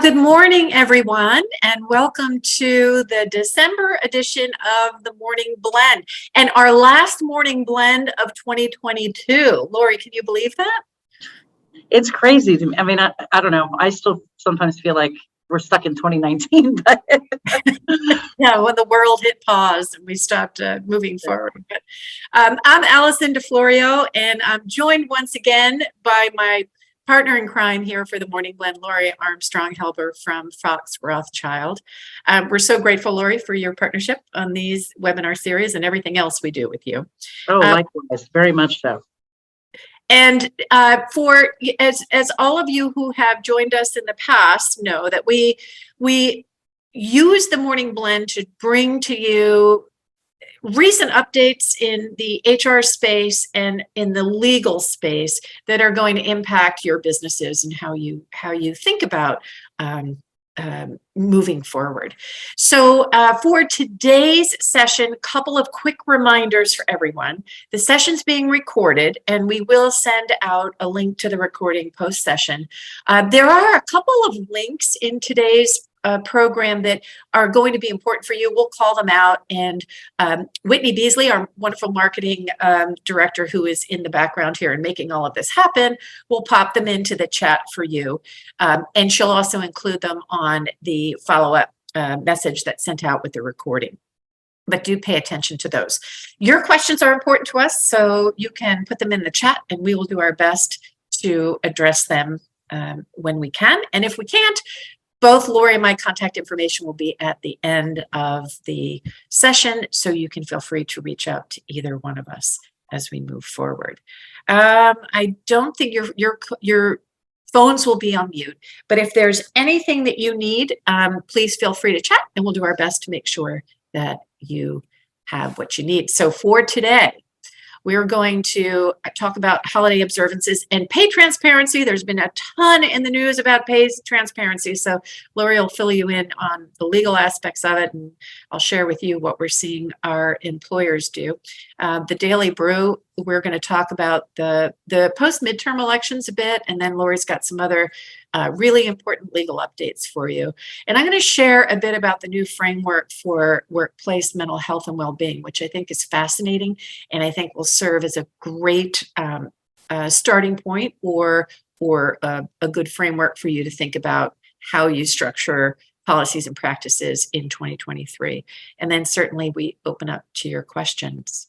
Good morning, everyone, and welcome to the December edition of the Morning Blend and our last Morning Blend of 2022. Lori, can you believe that? It's crazy to me. I mean, I don't know. I still sometimes feel like we're stuck in 2019, but Yeah, when the world hit pause and we stopped moving forward. But I'm Allison DeFlorio, and I'm joined once again by my partner in crime here for the Morning Blend, Lori Armstrong-Helber from Fox Rothschild. We're so grateful, Lori, for your partnership on these webinar series and everything else we do with you. likewise, very much so. And as all of you who have joined us in the past know, that we use the Morning Blend to bring to you recent updates in the HR space and in the legal space that are going to impact your businesses and how you think about moving forward. So for today's session, a couple of quick reminders for everyone. The session's being recorded, and we will send out a link to the recording post-session. There are a couple of links in today's program that are going to be important for you. We'll call them out, and Whitney Beasley, our wonderful marketing director who is in the background here and making all of this happen, will pop them into the chat for you, and she'll also include them on the follow-up message that's sent out with the recording. But do pay attention to those. Your questions are important to us, so you can put them in the chat and we will do our best to address them when we can. And if we can't, both Lori and my contact information will be at the end of the session, so you can feel free to reach out to either one of us as we move forward. I don't think your phones will be on mute, but if there's anything that you need, please feel free to chat, and we'll do our best to make sure that you have what you need. So for today, we're going to talk about holiday observances and pay transparency. There's been a ton in the news about pay transparency, so Lori will fill you in on the legal aspects of it, and I'll share with you what we're seeing our employers do. The Daily Brew, we're going to talk about the post-midterm elections a bit, and then Lori's got some other really important legal updates for you. And I'm going to share a bit about the new framework for workplace mental health and well-being, which I think is fascinating, and I think will serve as a great starting point or a good framework for you to think about how you structure policies and practices in 2023. And then certainly we open up to your questions.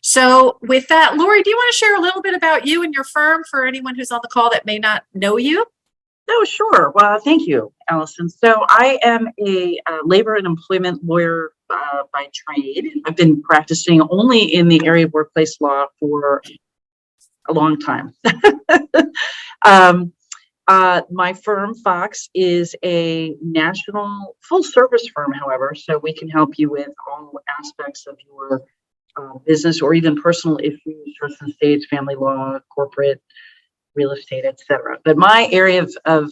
So with that, Lori, do you want to share a little bit about you and your firm for anyone who's on the call that may not know you? Oh, sure. Well, thank you, Allison. So I am a labor and employment lawyer by trade. I've been practicing only in the area of workplace law for a long time. My firm, Fox, is a national full-service firm, however, so we can help you with all aspects of your business or even personal issues, trust and estates, family law, corporate, real estate, etc. But my area of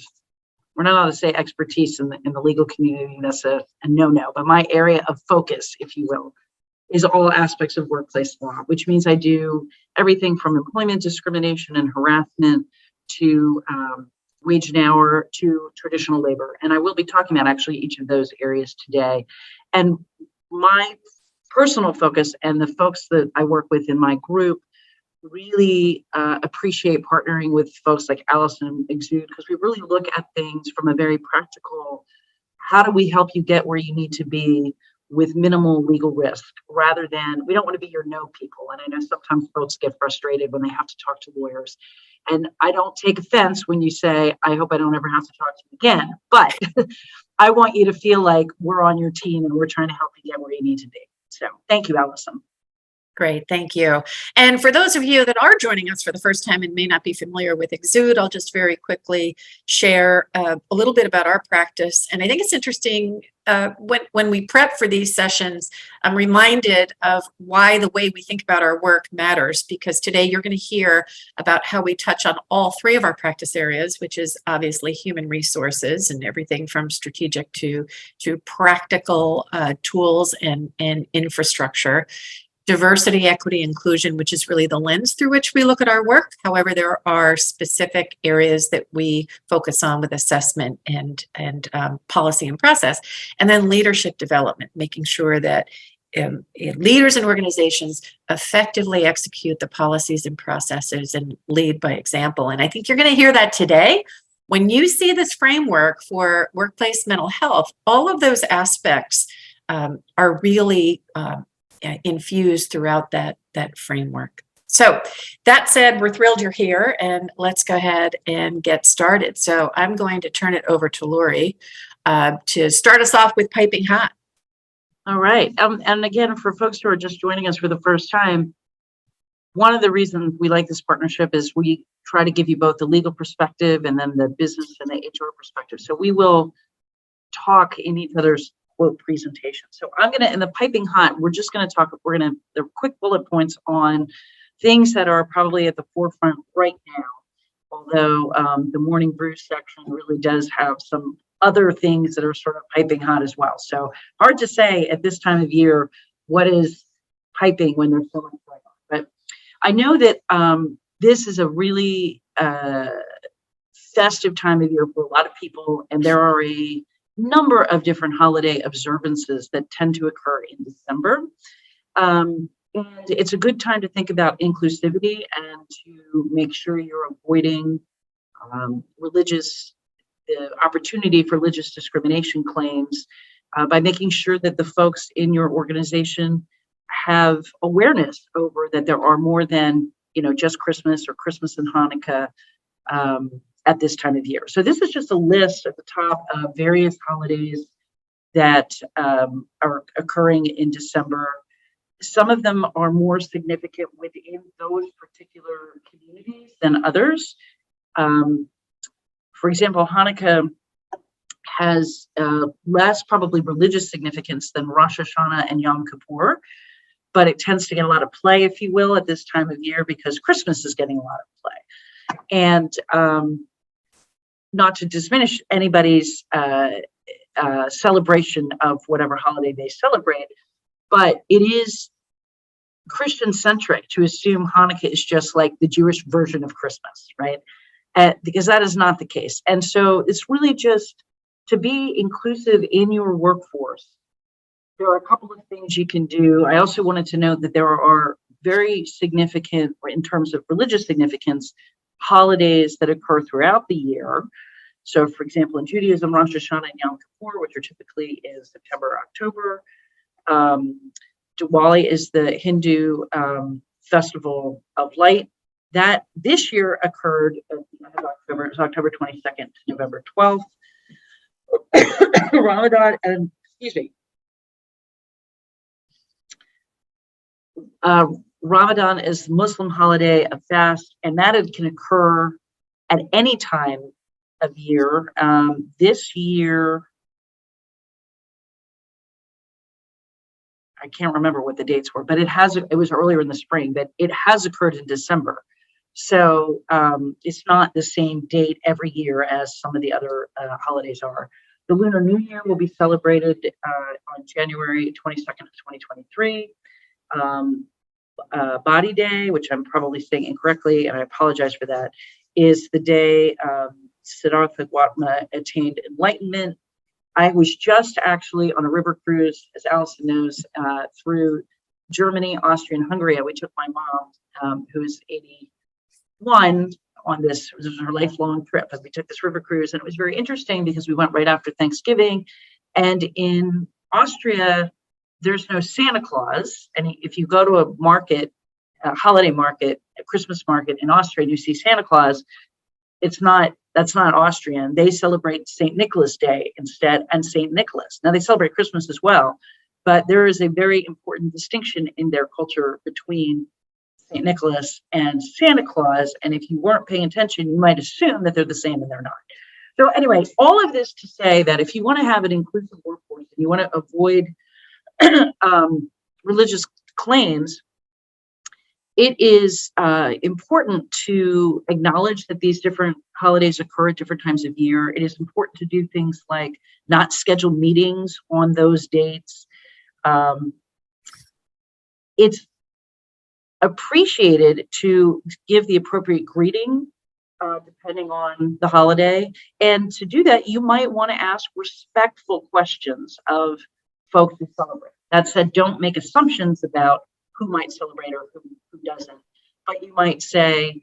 we're not allowed to say expertise in the legal community. That's a no-no. But my area of focus, if you will, is all aspects of workplace law, which means I do everything from employment discrimination and harassment to wage and hour to traditional labor. And I will be talking about actually each of those areas today. And my personal focus and the folks that I work with in my group really appreciate partnering with folks like Allison and Exude, because we really look at things from a very practical, how do we help you get where you need to be with minimal legal risk, rather than, we don't want to be your no people. And I know sometimes folks get frustrated when they have to talk to lawyers. And I don't take offense when you say, I hope I don't ever have to talk to you again. But I want you to feel like we're on your team and we're trying to help you get where you need to be. So thank you, Allison. Great, thank you. And for those of you that are joining us for the first time and may not be familiar with Exude, I'll just very quickly share a little bit about our practice. And I think it's interesting, when we prep for these sessions, I'm reminded of why the way we think about our work matters, because today you're going to hear about how we touch on all three of our practice areas, which is obviously human resources and everything from strategic to practical tools and infrastructure. diversity, equity, inclusion, which is really the lens through which we look at our work. However, there are specific areas that we focus on with assessment and policy and process. And then leadership development, making sure that leaders and organizations effectively execute the policies and processes and lead by example. And I think you're going to hear that today. When you see this framework for workplace mental health, all of those aspects are really infused throughout that framework. So that said, we're thrilled you're here, and let's go ahead and get started. So I'm going to turn it over to Lori to start us off with piping hot. All right. And again, for folks who are just joining us for the first time, one of the reasons we like this partnership is we try to give you both the legal perspective and then the business and the HR perspective. So we will talk in each other's quote presentation. So I'm going to, in the piping hot, there are quick bullet points on things that are probably at the forefront right now. Although the morning brew section really does have some other things that are sort of piping hot as well. So hard to say at this time of year, what is piping when there's so much going on. But I know that this is a really festive time of year for a lot of people, and there are a number of different holiday observances that tend to occur in December. And it's a good time to think about inclusivity and to make sure you're avoiding the opportunity for religious discrimination claims by making sure that the folks in your organization have awareness over that there are more than, just Christmas or Christmas and Hanukkah at this time of year. So this is just a list at the top of various holidays that are occurring in December. Some of them are more significant within those particular communities than others. For example, Hanukkah has less probably religious significance than Rosh Hashanah and Yom Kippur, but it tends to get a lot of play, if you will, at this time of year because Christmas is getting a lot of play. And not to diminish anybody's celebration of whatever holiday they celebrate, but it is Christian-centric to assume Hanukkah is just like the Jewish version of Christmas, right? Because that is not the case. And so it's really just to be inclusive in your workforce. There are a couple of things you can do. I also wanted to note that there are very significant, in terms of religious significance, holidays that occur throughout the year. So, for example, in Judaism, Rosh Hashanah and Yom Kippur, which are typically in September, October. Diwali is the Hindu festival of light. That this year occurred at the end of October. It was October 22nd to November 12th. Ramadan is the Muslim holiday of fast, and that can occur at any time of year. This year, I can't remember what the dates were, but it was earlier in the spring, but it has occurred in December. So it's not the same date every year as some of the other holidays are. The Lunar New Year will be celebrated on January 22nd of 2023. Body Day, which I'm probably saying incorrectly, and I apologize for that, is the day Siddhartha Gautama attained enlightenment. I was just actually on a river cruise, as Allison knows, through Germany, Austria, and Hungary. We took my mom, who is 81, on this. It was her lifelong trip. And we took this river cruise, and it was very interesting because we went right after Thanksgiving. And in Austria, there's no Santa Claus. And if you go to a market, a holiday market, a Christmas market in Austria, and you see Santa Claus, that's not Austrian. They celebrate St. Nicholas Day instead, and St. Nicholas. Now they celebrate Christmas as well, but there is a very important distinction in their culture between St. Nicholas and Santa Claus. And if you weren't paying attention, you might assume that they're the same, and they're not. So anyway, all of this to say that if you want to have an inclusive workforce and you want to avoid religious claims, it is important to acknowledge that these different holidays occur at different times of year. It is important to do things like not schedule meetings on those dates. It's appreciated to give the appropriate greeting depending on the holiday. And to do that, you might want to ask respectful questions of folks who celebrate. That said, don't make assumptions about who might celebrate or who doesn't. But you might say,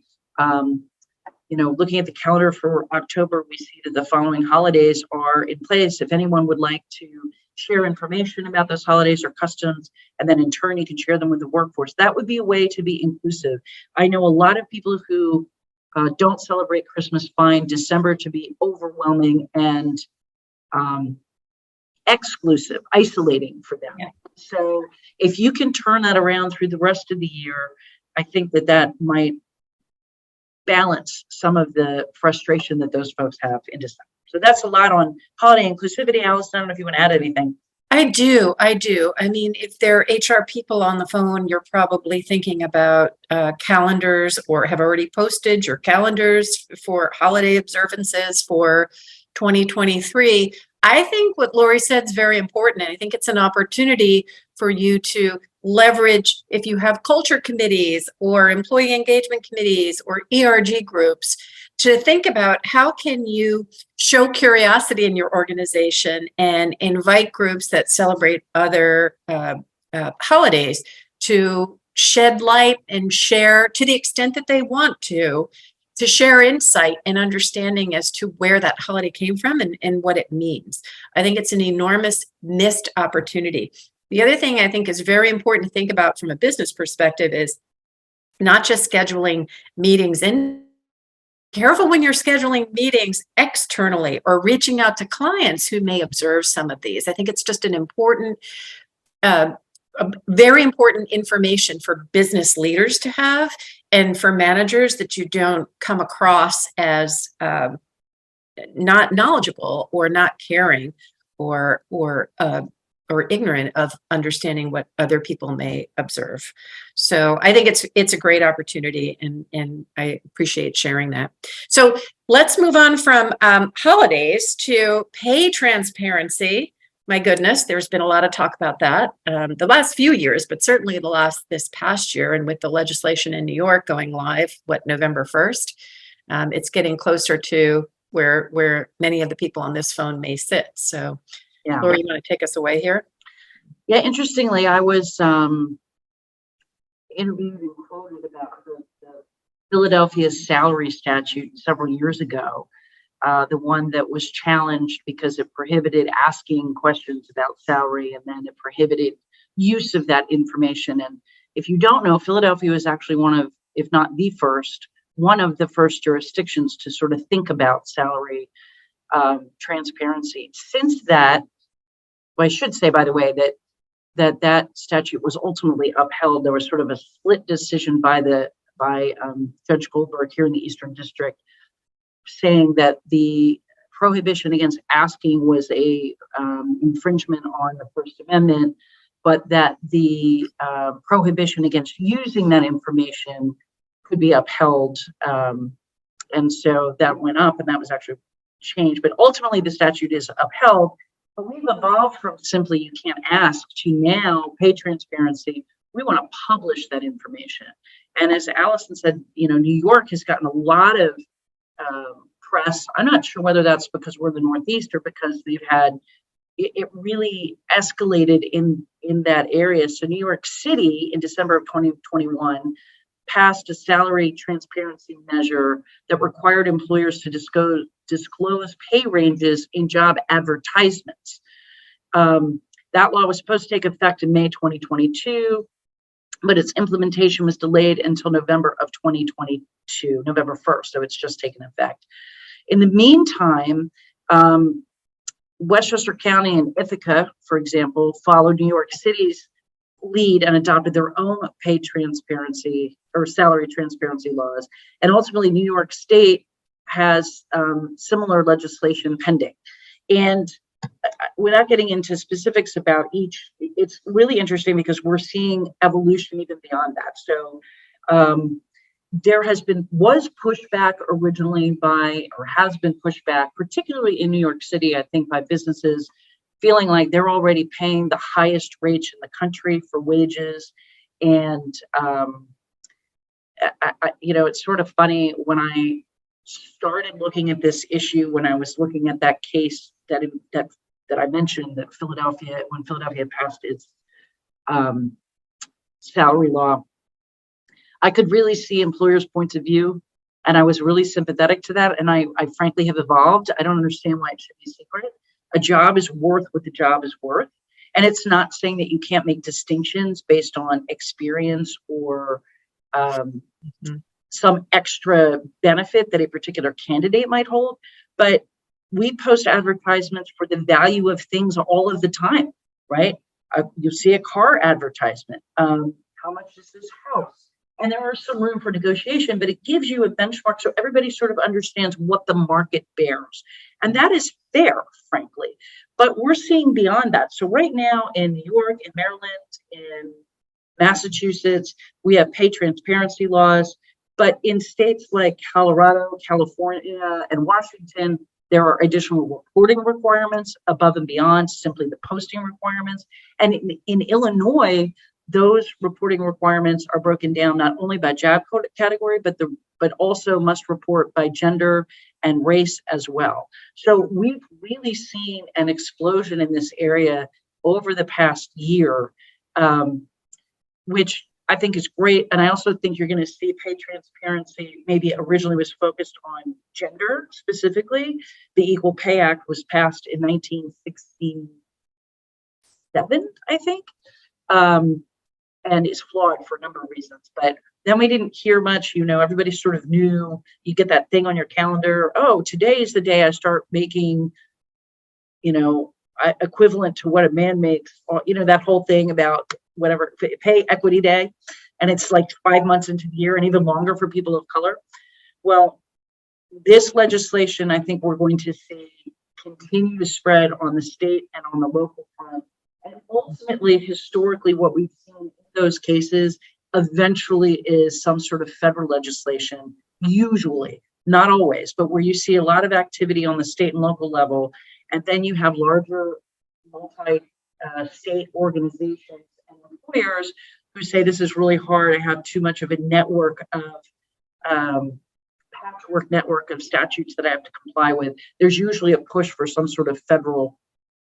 looking at the calendar for October, we see that the following holidays are in place. If anyone would like to share information about those holidays or customs, and then in turn, you can share them with the workforce. That would be a way to be inclusive. I know a lot of people who don't celebrate Christmas find December to be overwhelming and exclusive, isolating for them. Yeah. So if you can turn that around through the rest of the year, I think that might balance some of the frustration that those folks have in December. So that's a lot on holiday inclusivity. Allison, I don't know if you want to add anything. I do. I mean, if there are HR people on the phone, you're probably thinking about calendars or have already posted your calendars for holiday observances for 2023. I think what Lori said is very important. And I think it's an opportunity for you to leverage if you have culture committees or employee engagement committees or ERG groups to think about how can you show curiosity in your organization and invite groups that celebrate other holidays to shed light and share to the extent that they want to share insight and understanding as to where that holiday came from and what it means. I think it's an enormous missed opportunity. The other thing I think is very important to think about from a business perspective is not just scheduling meetings in. Careful when you're scheduling meetings externally or reaching out to clients who may observe some of these. I think it's just an important, very important information for business leaders to have and for managers that you don't come across as not knowledgeable or not caring or ignorant of understanding what other people may observe. So I think it's a great opportunity, and I appreciate sharing that. So let's move on from holidays to pay transparency. My goodness, there's been a lot of talk about that the last few years, but certainly this past year, and with the legislation in New York going live, November 1st, it's getting closer to where many of the people on this phone may sit. So yeah. Lori, you want to take us away here? Yeah, interestingly, I was interviewed and quoted about the Philadelphia salary statute several years ago, the one that was challenged because it prohibited asking questions about salary, and then it prohibited use of that information. And if you don't know, Philadelphia was actually one of, if not the first, jurisdictions to sort of think about salary transparency. Since that, well, I should say, by the way, that statute was ultimately upheld. There was sort of a split decision by Judge Goldberg here in the Eastern District, saying that the prohibition against asking was a infringement on the First Amendment, but that the prohibition against using that information could be upheld. And so that went up, and that was actually changed. But ultimately, the statute is upheld. But we've evolved from simply you can't ask to now pay transparency. We want to publish that information. And as Allison said, New York has gotten a lot of press. I'm not sure whether that's because we're the Northeast or because they've had it really escalated in that area. So New York City in December of 2021 passed a salary transparency measure that required employers to disclose pay ranges in job advertisements. That law was supposed to take effect in May 2022, but its implementation was delayed until November of 2022, November 1st, so it's just taken effect. In the meantime, Westchester County and Ithaca, for example, followed New York City's lead and adopted their own pay transparency or salary transparency laws. And ultimately, New York State has similar legislation pending. And without getting into specifics about each, it's really interesting because we're seeing evolution even beyond that. So there was pushback originally has been pushback, particularly in New York City, I think, by businesses feeling like they're already paying the highest rates in the country for wages. And it's sort of funny when I started looking at this issue, when I was looking at that case that I mentioned, that when Philadelphia passed its um, salary law, I could really see employers' points of view, and I was really sympathetic to that. And I frankly have evolved. I don't understand why it should be secret. A job is worth what the job is worth. And it's not saying that you can't make distinctions based on experience or um, some extra benefit that a particular candidate might hold. But we post advertisements for the value of things all of the time, right? You see a car advertisement. How much is this house? And there is some room for negotiation, but it gives you a benchmark so everybody sort of understands what the market bears. And that is fair, frankly. But we're seeing beyond that. So right now in New York, in Maryland, in Massachusetts, we have pay transparency laws. But in states like Colorado, California, and Washington, there are additional reporting requirements above and beyond simply the posting requirements. And in Illinois, those reporting requirements are broken down not only by job category, but also must report by gender and race as well. So we've really seen an explosion in this area over the past year, which I think is great. And I also think you're going to see pay transparency maybe originally was focused on gender specifically. The Equal Pay Act was passed in 1967, I think. And is flawed for a number of reasons. But then we didn't hear much, everybody sort of knew. You get that thing on your calendar. Oh, today is the day I start making, equivalent to what a man makes, or, that whole thing about whatever, pay equity day. And it's like 5 months into the year and even longer for people of color. Well, this legislation, I think we're going to see continue to spread on the state and on the local front. And ultimately, historically, what we've seen in those cases eventually is some sort of federal legislation, usually, not always, but where you see a lot of activity on the state and local level. And then you have larger multi-state organizations and employers who say, this is really hard. I have too much of a patchwork network of statutes that I have to comply with. There's usually a push for some sort of federal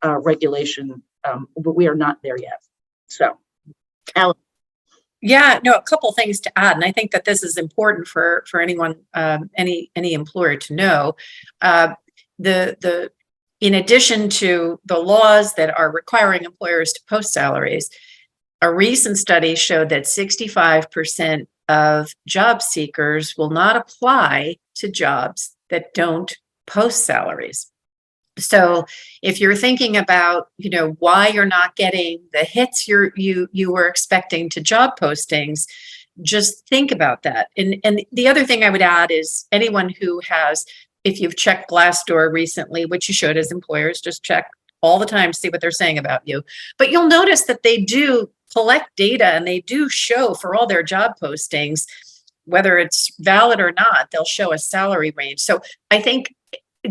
regulation, but we are not there yet. So, Alan. Yeah, no, a couple things to add, and I think that this is important for anyone, any employer to know. In addition to the laws that are requiring employers to post salaries, a recent study showed that 65% of job seekers will not apply to jobs that don't post salaries. So if you're thinking about, why you're not getting the hits you were expecting to job postings, just think about that. And the other thing I would add is anyone who has, if you've checked Glassdoor recently, which you should as employers, just check all the time to see what they're saying about you. But you'll notice that they do collect data and they do show for all their job postings, whether it's valid or not, they'll show a salary range. So I think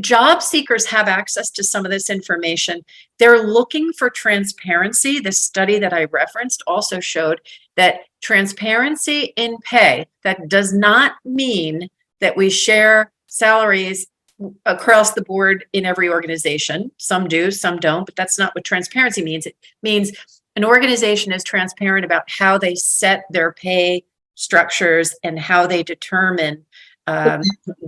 job seekers have access to some of this information. They're looking for transparency. The study that I referenced also showed that transparency in pay, that does not mean that we share salaries across the board in every organization. Some do, some don't, but that's not what transparency means. It means an organization is transparent about how they set their pay structures and how they determine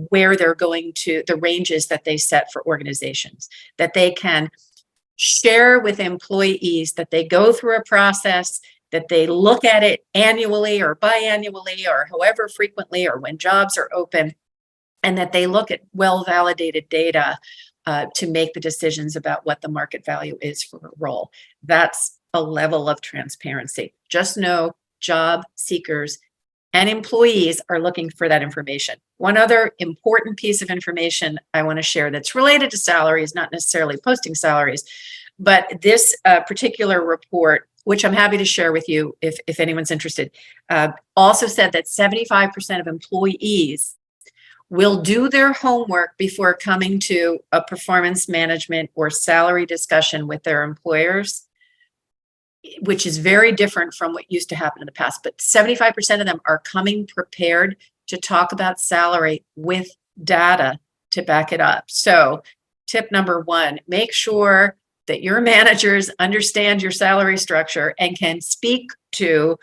where they're going to, the ranges that they set for organizations, that they can share with employees, that they go through a process, that they look at it annually or biannually or however frequently or when jobs are open, and that they look at well-validated data to make the decisions about what the market value is for a role. That's a level of transparency. Just know job seekers and employees are looking for that information. One other important piece of information I want to share that's related to salaries, not necessarily posting salaries, but this particular report, which I'm happy to share with you if anyone's interested, also said that 75% of employees will do their homework before coming to a performance management or salary discussion with their employers. which is very different from what used to happen in the past. But 75% of them are coming prepared to talk about salary with data to back it up. So tip number one, make sure that your managers understand your salary structure and can speak to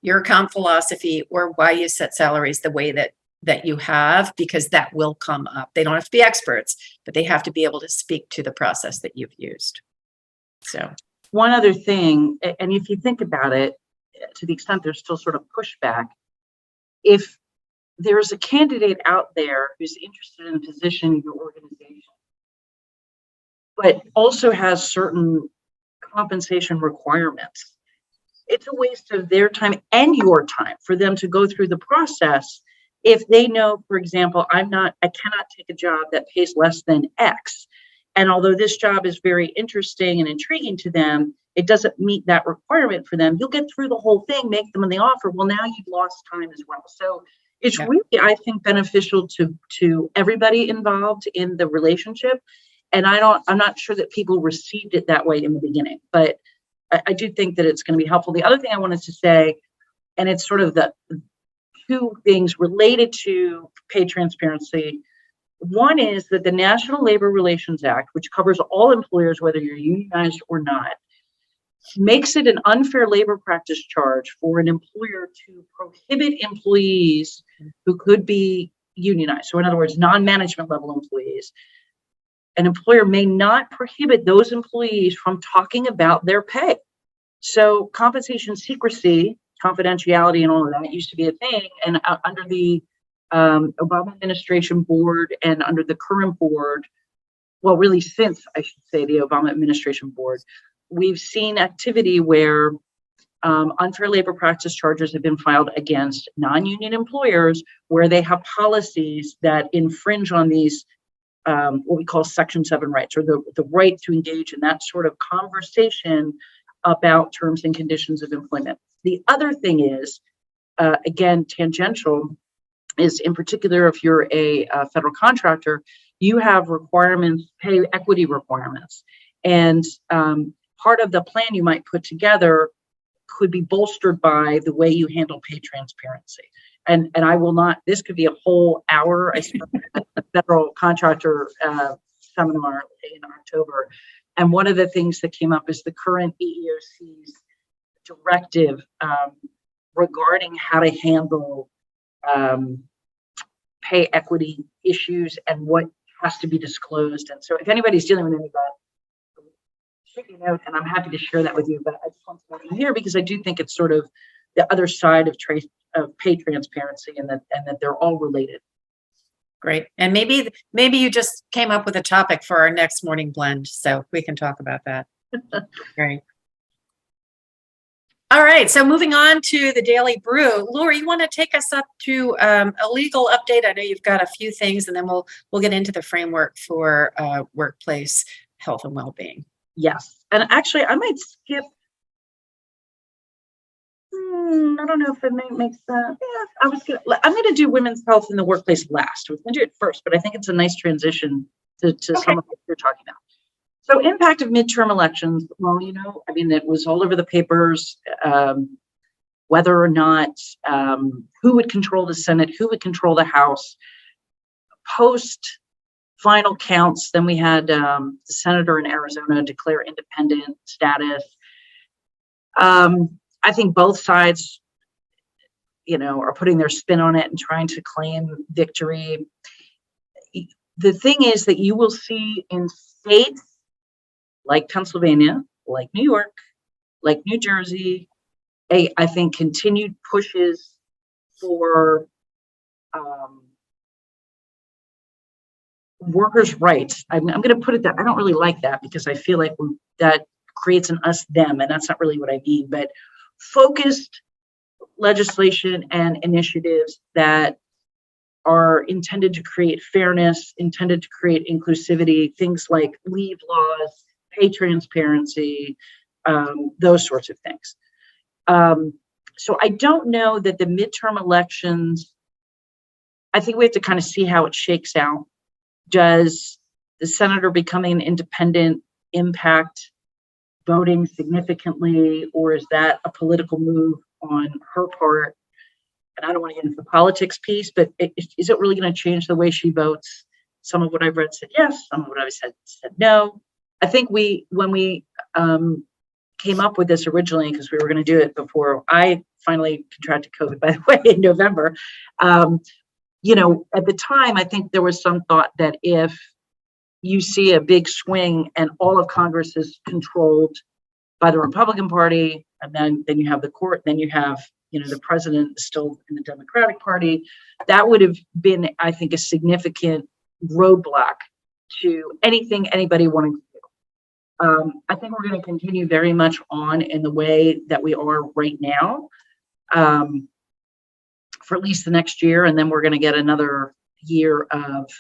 your comp philosophy or why you set salaries the way that you have, because that will come up. They don't have to be experts, but they have to be able to speak to the process that you've used. So one other thing, and if you think about it, to the extent there's still sort of pushback, if there's a candidate out there who's interested in a position in your organization, but also has certain compensation requirements, it's a waste of their time and your time for them to go through the process. If they know, for example, I cannot take a job that pays less than X. And although this job is very interesting and intriguing to them, it doesn't meet that requirement for them. You'll get through the whole thing, make them the offer. Well, now you've lost time as well. So it's really, I think, beneficial to everybody involved in the relationship. And I'm not sure that people received it that way in the beginning, but I do think that it's going to be helpful. The other thing I wanted to say, and it's sort of the two things related to pay transparency. One is that the National Labor Relations Act, which covers all employers, whether you're unionized or not, makes it an unfair labor practice charge for an employer to prohibit employees who could be unionized. So in other words, non-management level employees. An employer may not prohibit those employees from talking about their pay. So compensation secrecy, confidentiality, and all of that used to be a thing. And under the Obama administration board and under the current board, well, really since, I should say, the Obama administration board, we've seen activity where unfair labor practice charges have been filed against non-union employers where they have policies that infringe on these what we call Section 7 rights, or the right to engage in that sort of conversation about terms and conditions of employment. The other thing is, again, tangential, is in particular if you're a federal contractor, you have requirements, pay equity requirements. And part of the plan you might put together could be bolstered by the way you handle pay transparency. And I will not, this could be a whole hour. I spent at a federal contractor seminar in October. And one of the things that came up is the current EEOC's directive regarding how to handle pay equity issues and what has to be disclosed. And so if anybody's dealing with any of that, shoot me a note, and I'm happy to share that with you. But I just want to mention here because I do think it's sort of the other side of pay transparency, and that they're all related. Great. And maybe you just came up with a topic for our next morning blend, so we can talk about that. Great. All right. So moving on to the Daily Brew. Laura, you want to take us up to a legal update? I know you've got a few things, and then we'll get into the framework for workplace health and well-being. Yes. And actually, I might skip. I don't know if it makes sense. Yeah, I'm going to do women's health in the workplace last. I was going to do it first, but I think it's a nice transition to some of what you're talking about. So impact of midterm elections. Well, I mean, it was all over the papers, whether or not who would control the Senate, who would control the House. Post final counts, then we had the senator in Arizona declare independent status. I think both sides, are putting their spin on it and trying to claim victory. The thing is that you will see in states like Pennsylvania, like New York, like New Jersey, I think continued pushes for workers' rights. I'm going to put it that I don't really like that because I feel like that creates an us them, and that's not really what I mean, but focused legislation and initiatives that are intended to create fairness, intended to create inclusivity, things like leave laws, pay transparency, those sorts of things. So I don't know that the midterm elections, I think we have to kind of see how it shakes out. Does the senator becoming an independent impact voting significantly, or is that a political move on her part? And I don't want to get into the politics piece, but is it really going to change the way she votes? Some of what I've read said yes, some of what I've said no. I think when we came up with this originally, because we were going to do it before I finally contracted COVID, by the way, in November. At the time, I think there was some thought that if you see a big swing and all of Congress is controlled by the Republican Party, and then you have the court, then you have the president still in the Democratic Party, that would have been, I think, a significant roadblock to anything anybody wanting to do. I think we're going to continue very much on in the way that we are right now for at least the next year, and then we're going to get another year of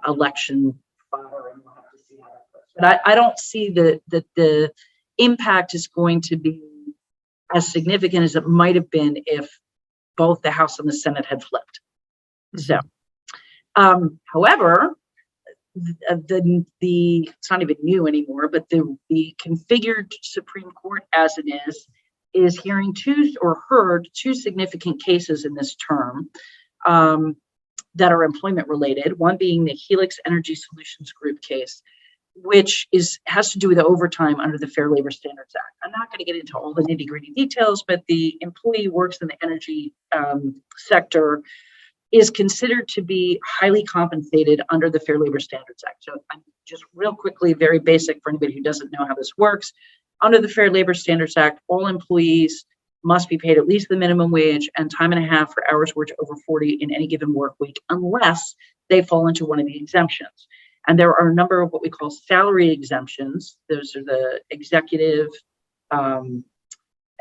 election fodder, and we'll have to see how that goes. But I don't see that the impact is going to be as significant as it might have been if both the House and the Senate had flipped. So, however, it's not even new anymore, but the configured Supreme Court as it is hearing heard two significant cases in this term that are employment related. One being the Helix Energy Solutions Group case, which has to do with the overtime under the Fair Labor Standards Act. I'm not going to get into all the nitty-gritty details, but the employee works in the energy sector is considered to be highly compensated under the Fair Labor Standards Act. So I'm just real quickly, very basic for anybody who doesn't know how this works. Under the Fair Labor Standards Act, all employees must be paid at least the minimum wage and time and a half for hours worked over 40 in any given work week, unless they fall into one of the exemptions. And there are a number of what we call salary exemptions. Those are the executive,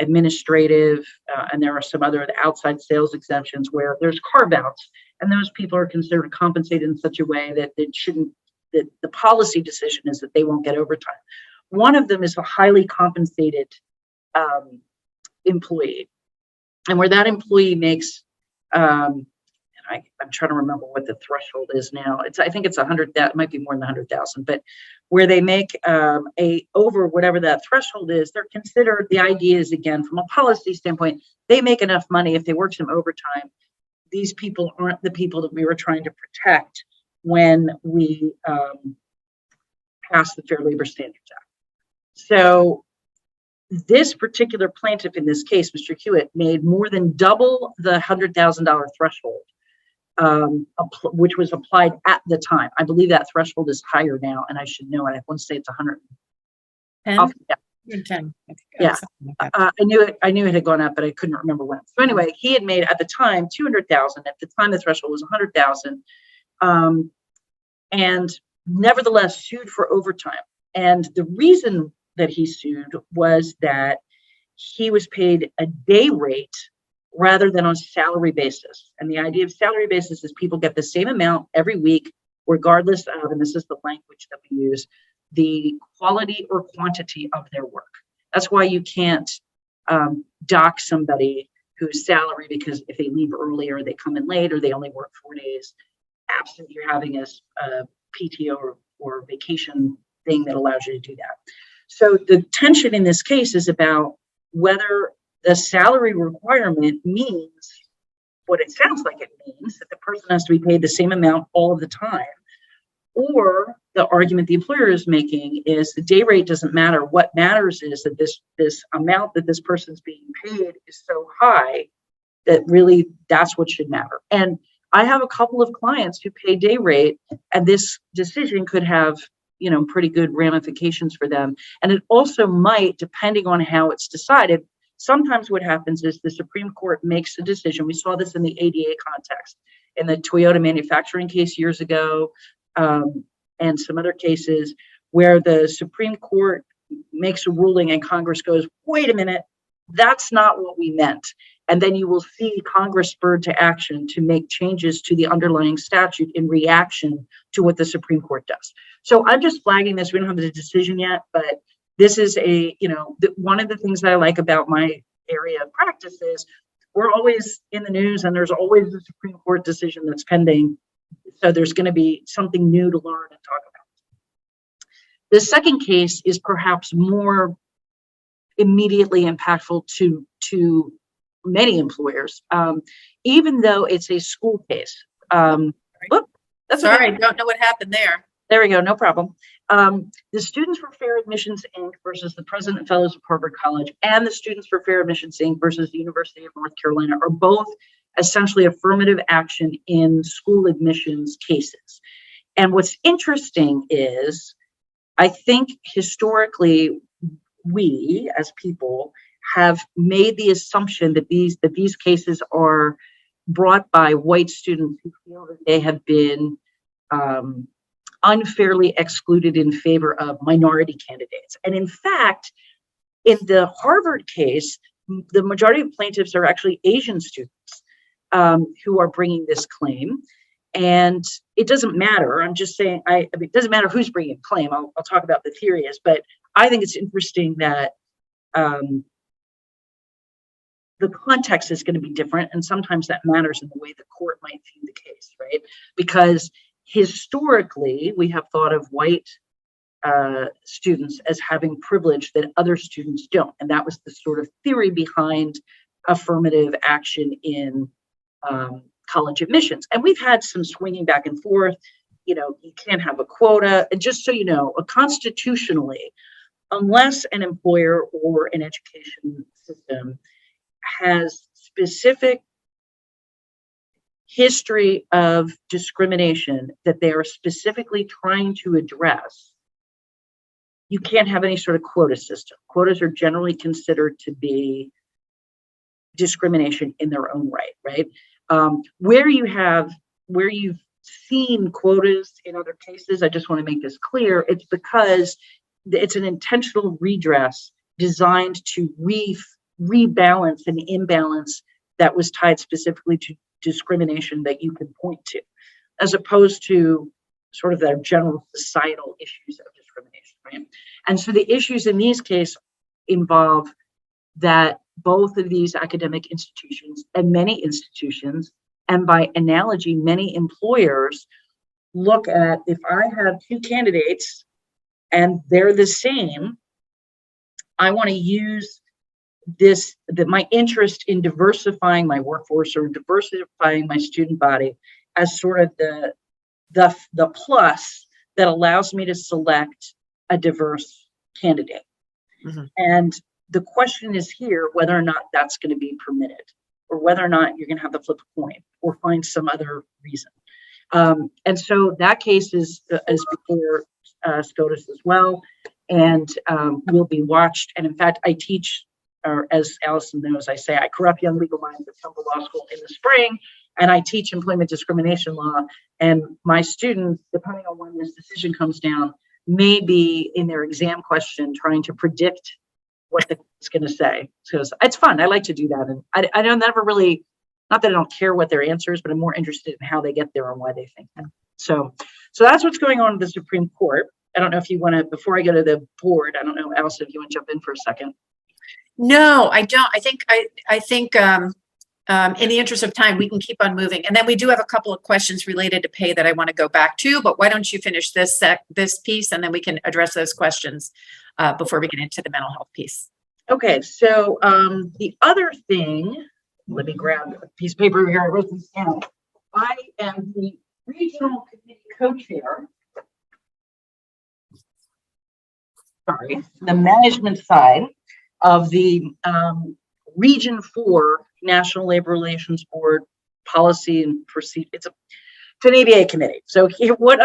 administrative, and there are some other outside sales exemptions where there's carve-outs, and those people are considered compensated in such a way that that the policy decision is that they won't get overtime. One of them is a highly compensated employee, and where that employee makes I'm trying to remember what the threshold is now. I think it's 100. That might be more than 100,000, but where they make over whatever that threshold is, they're considered. The idea is, again, from a policy standpoint, they make enough money if they work some overtime. These people aren't the people that we were trying to protect when we passed the Fair Labor Standards Act. So this particular plaintiff in this case, Mr. Hewitt, made more than double the $100,000 threshold, which was applied at the time. I believe that threshold is higher now, and I should know it. I want to say it's 110. 110. Yeah. I knew it had gone up, but I couldn't remember when. So anyway, he had made at the time 200,000. At the time, the threshold was 100,000, and nevertheless sued for overtime. And the reason that he sued was that he was paid a day rate rather than on a salary basis. And the idea of salary basis is people get the same amount every week, regardless of, and this is the language that we use, the quality or quantity of their work. That's why you can't dock somebody whose salary, because if they leave early or they come in late or they only work 4 days, absent you're having a PTO or vacation thing that allows you to do that. So the tension in this case is about whether the salary requirement means what it sounds like it means, that the person has to be paid the same amount all of the time, or the argument the employer is making is the day rate doesn't matter. What matters is that this amount that this person's being paid is so high that really that's what should matter. And I have a couple of clients who pay day rate, and this decision could have pretty good ramifications for them. And it also might, depending on how it's decided. Sometimes what happens is the Supreme Court makes a decision. We saw this in the ADA context, in the Toyota manufacturing case years ago, and some other cases where the Supreme Court makes a ruling and Congress goes, wait a minute, that's not what we meant. And then you will see Congress spurred to action to make changes to the underlying statute in reaction to what the Supreme Court does. So I'm just flagging this. We don't have the decision yet, but this is one of the things that I like about my area of practice is we're always in the news and there's always a Supreme Court decision that's pending. So there's going to be something new to learn and talk The second case is perhaps more immediately impactful to many employers, even though it's a school case. That's Sorry, okay. don't know what happened there. There we go, no problem. The Students for Fair Admissions, Inc. versus the President and Fellows of Harvard College and the Students for Fair Admissions, Inc. versus the University of North Carolina are both essentially affirmative action in school admissions cases. And what's interesting is, I think historically, we as people have made the assumption that these cases are brought by white students who feel that they have been unfairly excluded in favor of minority candidates. And in fact, in the Harvard case, the majority of plaintiffs are actually Asian students who are bringing this claim. And it doesn't matter. I'm just saying, I mean, it doesn't matter who's bringing a claim. I'll talk about the theory, but I think it's interesting that the context is going to be different. And sometimes that matters in the way the court might view the case, right? Because historically, we have thought of white students as having privilege that other students don't. And that was the sort of theory behind affirmative action in college admissions. And we've had some swinging back and forth. You know, you can't have a quota. And just so you know, constitutionally, unless an employer or an education system has specific history of discrimination that they are specifically trying to address, you can't have any sort of quota system. Quotas are generally considered to be discrimination in their own right? Where you've seen quotas in other cases, I just want to make this clear, it's because it's an intentional redress designed to rebalance an imbalance that was tied specifically to discrimination that you can point to, as opposed to sort of the general societal issues of discrimination, right? And so the issues in these cases involve that both of these academic institutions and many institutions, and by analogy, many employers, look at, if I have two candidates and they're the same, I want to use my interest in diversifying my workforce or diversifying my student body as sort of the plus that allows me to select a diverse candidate. Mm-hmm. And the question is here whether or not that's going to be permitted, or whether or not you're going to have to flip a coin or find some other reason. And so that case is before SCOTUS as well, and will be watched. And in fact, I teach, or as Allison knows, I say I corrupt young legal minds at Temple Law School in the spring, and I teach employment discrimination law. And my students, depending on when this decision comes down, may be in their exam question trying to predict what it's going to say. So it's fun. I like to do that. And I don't never really, not that I don't care what their answer is, but I'm more interested in how they get there and why they think that. So that's what's going on in the Supreme Court. I don't know if you want to, before I go to the board, I don't know, Allison, if you want to jump in for a second. No, I don't. I think in the interest of time, we can keep on moving. And then we do have a couple of questions related to pay that I want to go back to, but why don't you finish this piece, and then we can address those questions before we get into the mental health piece. Okay, so the other thing, let me grab a piece of paper here. I wrote this down. I am the regional committee co-chair. The management side of the Region 4 National Labor Relations Board Policy and Procedure. It's an ABA committee. So here, what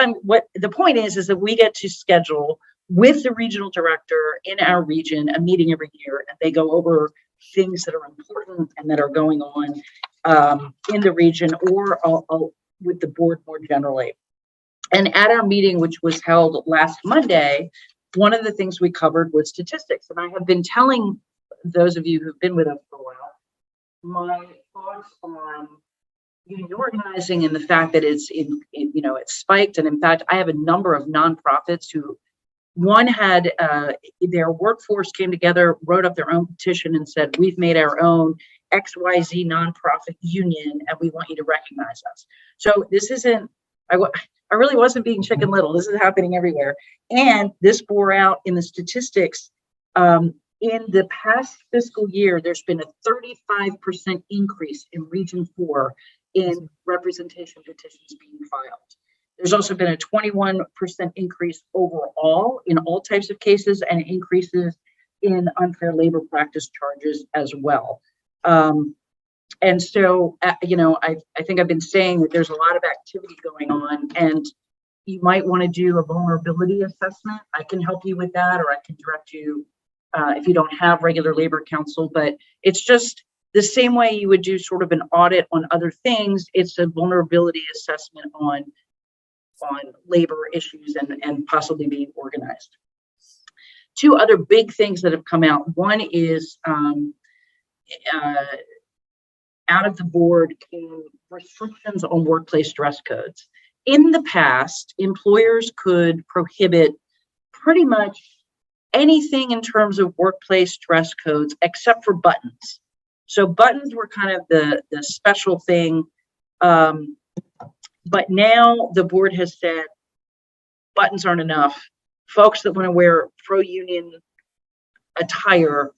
the point is that we get to schedule with the regional director in our region a meeting every year, and they go over things that are important and that are going on in the region or with the board more generally. And at our meeting, which was held last Monday, one of the things we covered was statistics. And I have been telling those of you who've been with us for a while, my thoughts on union organizing and the fact that it's spiked. And in fact, I have a number of nonprofits who, one had their workforce came together, wrote up their own petition and said, we've made our own XYZ nonprofit union and we want you to recognize us. So this isn't, I really wasn't being Chicken Little. This is happening everywhere. And this bore out in the statistics. In the past fiscal year, there's been a 35% increase in Region 4 in representation petitions being filed. There's also been a 21% increase overall in all types of cases, and increases in unfair labor practice charges as well. And so, I think I've been saying that there's a lot of activity going on, and you might want to do a vulnerability assessment. I can help you with that, or I can direct you if you don't have regular labor counsel. But it's just the same way you would do sort of an audit on other things. It's a vulnerability assessment on labor issues and possibly being organized. Two other big things that have come out. One is out of the board came restrictions on workplace dress codes. In the past, employers could prohibit pretty much anything in terms of workplace dress codes except for buttons. So buttons were kind of the special thing. But now the board has said buttons aren't enough. Folks that want to wear pro-union attire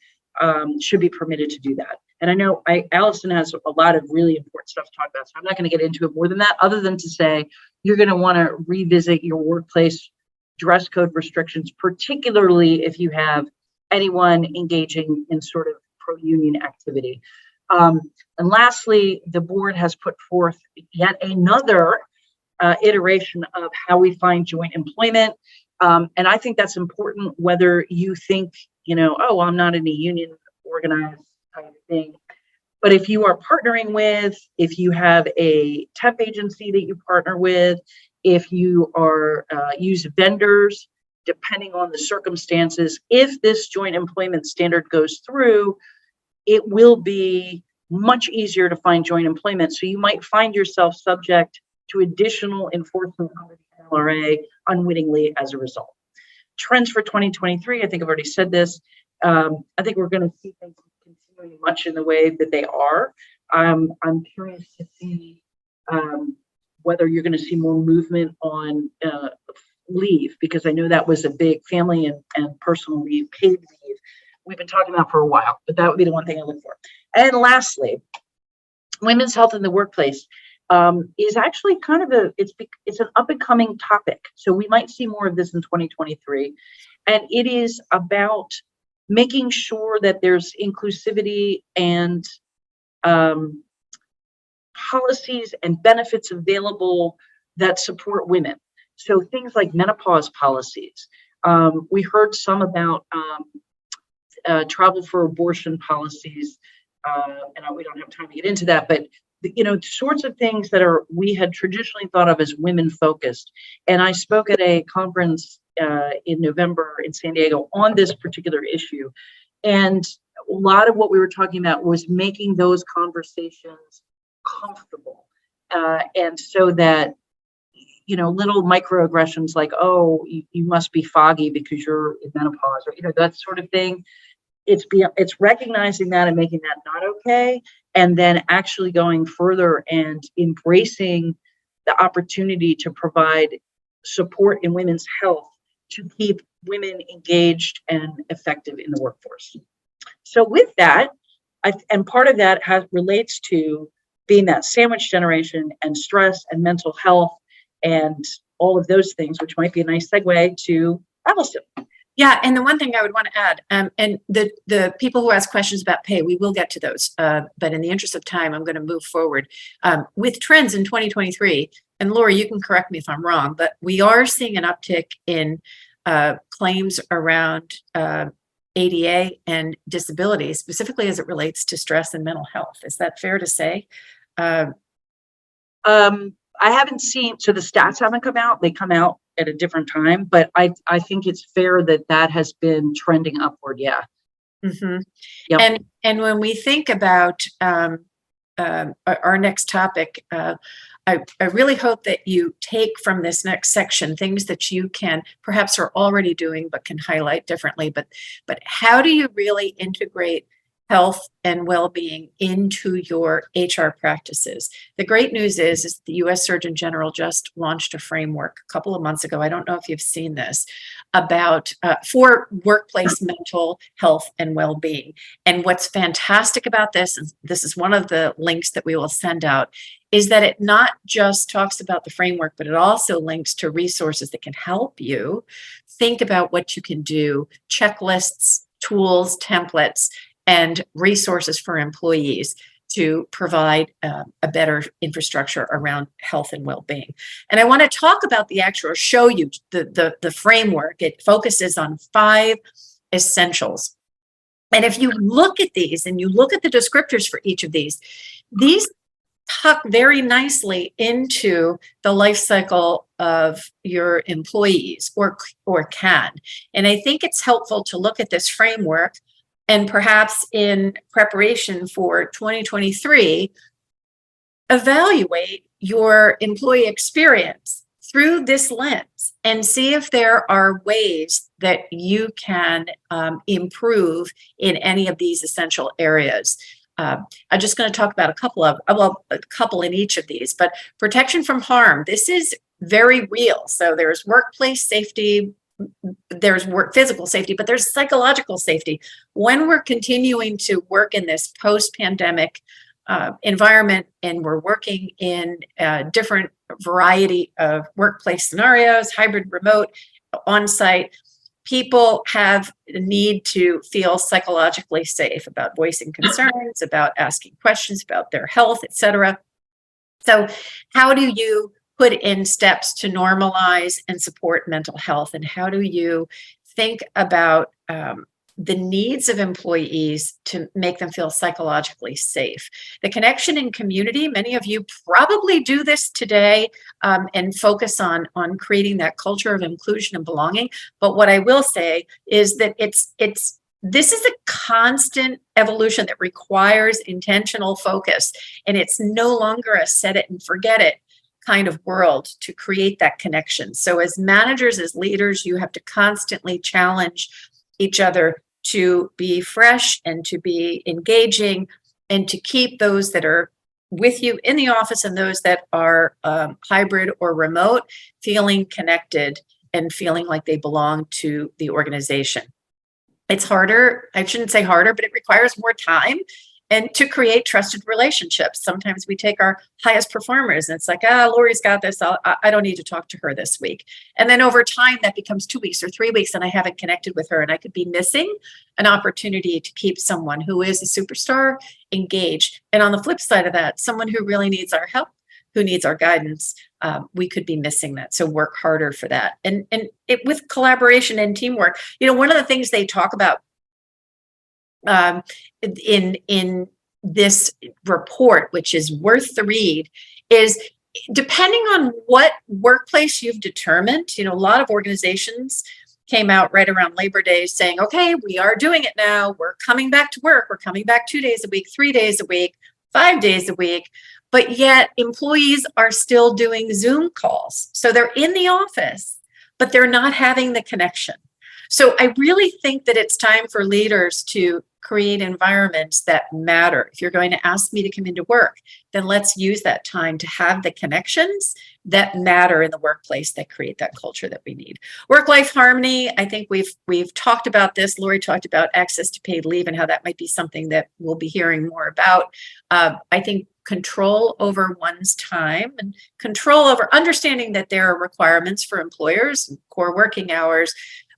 should be permitted to do that. And I know Allison has a lot of really important stuff to talk about, so I'm not going to get into it more than that, other than to say you're going to want to revisit your workplace dress code restrictions, particularly if you have anyone engaging in sort of pro-union activity. And lastly, the board has put forth yet another iteration of how we find joint employment. And I think that's important, whether you think, oh, I'm not in a union organized kind of thing. But if you are partnering with, if you have a temp agency that you partner with, if you are use vendors, depending on the circumstances, if this joint employment standard goes through, it will be much easier to find joint employment. So you might find yourself subject to additional enforcement under the NLRA unwittingly as a result. Trends for 2023, I think I've already said this. I think we're going to see things continuing much in the way that they are. I'm curious to see whether you're going to see more movement on leave, because I know that was a big family and personal leave, paid leave, we've been talking about for a while, but that would be the one thing I look for. And lastly, women's health in the workplace is actually kind of it's an up and coming topic. So we might see more of this in 2023. And it is about making sure that there's inclusivity and policies and benefits available that support women. So things like menopause policies. We heard some about travel for abortion policies, and we don't have time to get into that, but sorts of things that we had traditionally thought of as women focused. And I spoke at a conference in November in San Diego on this particular issue. And a lot of what we were talking about was making those conversations comfortable. And so that, little microaggressions like, oh, you must be foggy because you're in menopause, or, that sort of thing. It's recognizing that and making that not okay. And then actually going further and embracing the opportunity to provide support in women's health to keep women engaged and effective in the workforce. So with that, and part of that relates to being that sandwich generation and stress and mental health and all of those things, which might be a nice segue to Allison. Yeah, and the one thing I would want to add, and the people who ask questions about pay, we will get to those. But in the interest of time, I'm going to move forward with trends in 2023. And Laura, you can correct me if I'm wrong, but we are seeing an uptick in claims around ADA and disability, specifically as it relates to stress and mental health. Is that fair to say? I haven't seen, so the stats haven't come out. They come out at a different time, but I think it's fair that has been trending upward. Yeah. Mm-hmm. Yep. And when we think about our next topic, I really hope that you take from this next section things that you can perhaps are already doing but can highlight differently. But how do you really integrate health and well-being into your HR practices. The great news is the U.S. Surgeon General just launched a framework a couple of months ago. I don't know if you've seen this, about for workplace mental health and well-being. And what's fantastic about this, and this is one of the links that we will send out, is that it not just talks about the framework, but it also links to resources that can help you think about what you can do, checklists, tools, templates, and resources for employees to provide a better infrastructure around health and well-being. And I want to talk about the actual, show you the framework. It focuses on 5 essentials. And if you look at these and you look at the descriptors for each of these tuck very nicely into the life cycle of your employees, or can. And I think it's helpful to look at this framework, and perhaps in preparation for 2023, evaluate your employee experience through this lens and see if there are ways that you can improve in any of these essential areas. I'm just going to talk about a couple in each of these, but protection from harm. This is very real. So there's workplace safety, there's physical safety, but there's psychological safety. When we're continuing to work in this post-pandemic environment, and we're working in a different variety of workplace scenarios, hybrid, remote, on-site, people have a need to feel psychologically safe about voicing concerns, about asking questions about their health, etc. So how do you put in steps to normalize and support mental health? And how do you think about the needs of employees to make them feel psychologically safe? The connection in community, many of you probably do this today, and focus on creating that culture of inclusion and belonging. But what I will say is that this is a constant evolution that requires intentional focus, and it's no longer a set it and forget it kind of world to create that connection. So as managers, as leaders, you have to constantly challenge each other to be fresh and to be engaging, and to keep those that are with you in the office and those that are hybrid or remote feeling connected and feeling like they belong to the organization. It's harder, I shouldn't say harder, but it requires more time and to create trusted relationships. Sometimes we take our highest performers and it's like, Lori's got this, I don't need to talk to her this week. And then over time that becomes 2 weeks or 3 weeks and I haven't connected with her, and I could be missing an opportunity to keep someone who is a superstar engaged. And on the flip side of that, someone who really needs our help, who needs our guidance, we could be missing that. So work harder for that. And it, with collaboration and teamwork, one of the things they talk about in this report, which is worth the read, is depending on what workplace you've determined. A lot of organizations came out right around Labor Day saying, okay, we are doing it now. We're coming back to work. We're coming back 2 days a week, 3 days a week, 5 days a week. But yet employees are still doing Zoom calls. So they're in the office, but they're not having the connection. So I really think that it's time for leaders to create environments that matter. If you're going to ask me to come into work, then let's use that time to have the connections that matter in the workplace that create that culture that we need. Work-life harmony, I think we've talked about this. Lori talked about access to paid leave and how that might be something that we'll be hearing more about. I think control over one's time and control over understanding that there are requirements for employers and core working hours,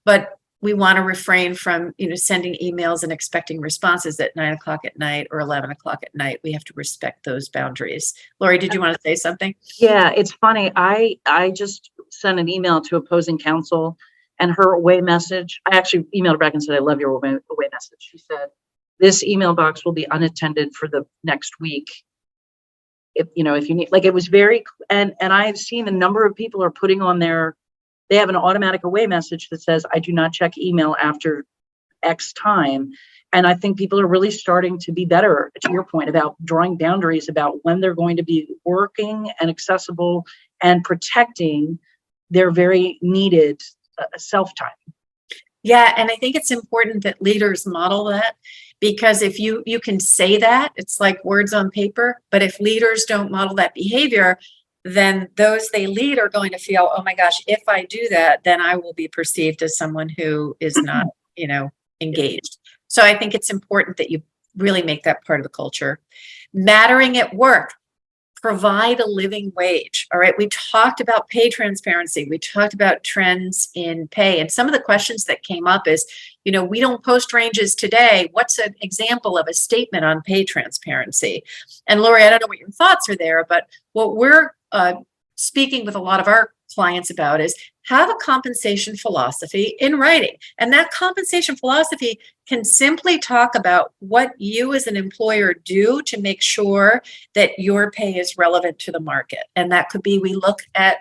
but we want to refrain from, sending emails and expecting responses at 9 o'clock at night or 11 o'clock at night. We have to respect those boundaries. Lori, did you want to say something? Yeah, it's funny. I just sent an email to opposing counsel, and her away message, I actually emailed her back and said, I love your away message. She said, this email box will be unattended for the next week. If you need, it was very, and I've seen a number of people are putting on they have an automatic away message that says, I do not check email after X time. And I think people are really starting to be better, to your point, about drawing boundaries about when they're going to be working and accessible and protecting their very needed self-time. Yeah, and I think it's important that leaders model that. Because if you can say that, it's like words on paper, but if leaders don't model that behavior, then those they lead are going to feel, oh my gosh, if I do that, then I will be perceived as someone who is not, engaged. So I think it's important that you really make that part of the culture. Mattering at work. Provide a living wage. All right. We talked about pay transparency. We talked about trends in pay. And some of the questions that came up is, we don't post ranges today. What's an example of a statement on pay transparency? And Lori, I don't know what your thoughts are there, but what we're speaking with a lot of our clients about is have a compensation philosophy in writing. And that compensation philosophy can simply talk about what you as an employer do to make sure that your pay is relevant to the market. And that could be, we look at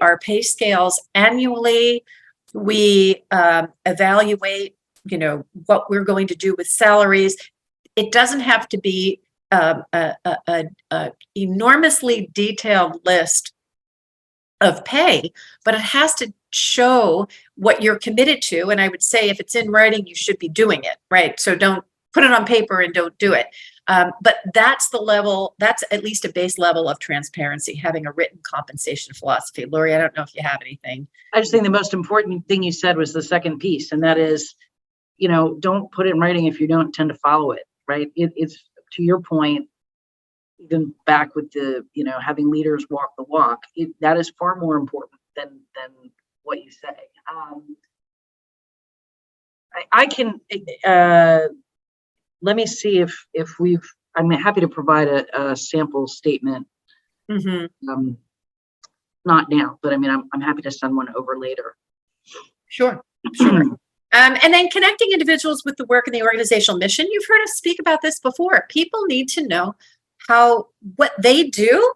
our pay scales annually. We evaluate, what we're going to do with salaries. It doesn't have to be a enormously detailed list of pay, but it has to show what you're committed to. And I would say if it's in writing, you should be doing it, right? So don't put it on paper and don't do it. But that's the level, that's at least a base level of transparency, having a written compensation philosophy. Lori, I don't know if you have anything. I just think the most important thing you said was the second piece, and that is, don't put it in writing if you don't intend to follow it, right? It's to your point, even back with the, having leaders walk the walk, that is far more important than what you say. I can, let me see if I'm happy to provide a sample statement. Mm-hmm. Not now, but I'm happy to send one over later. Sure. And then connecting individuals with the work and the organizational mission. You've heard us speak about this before. People need to know how what they do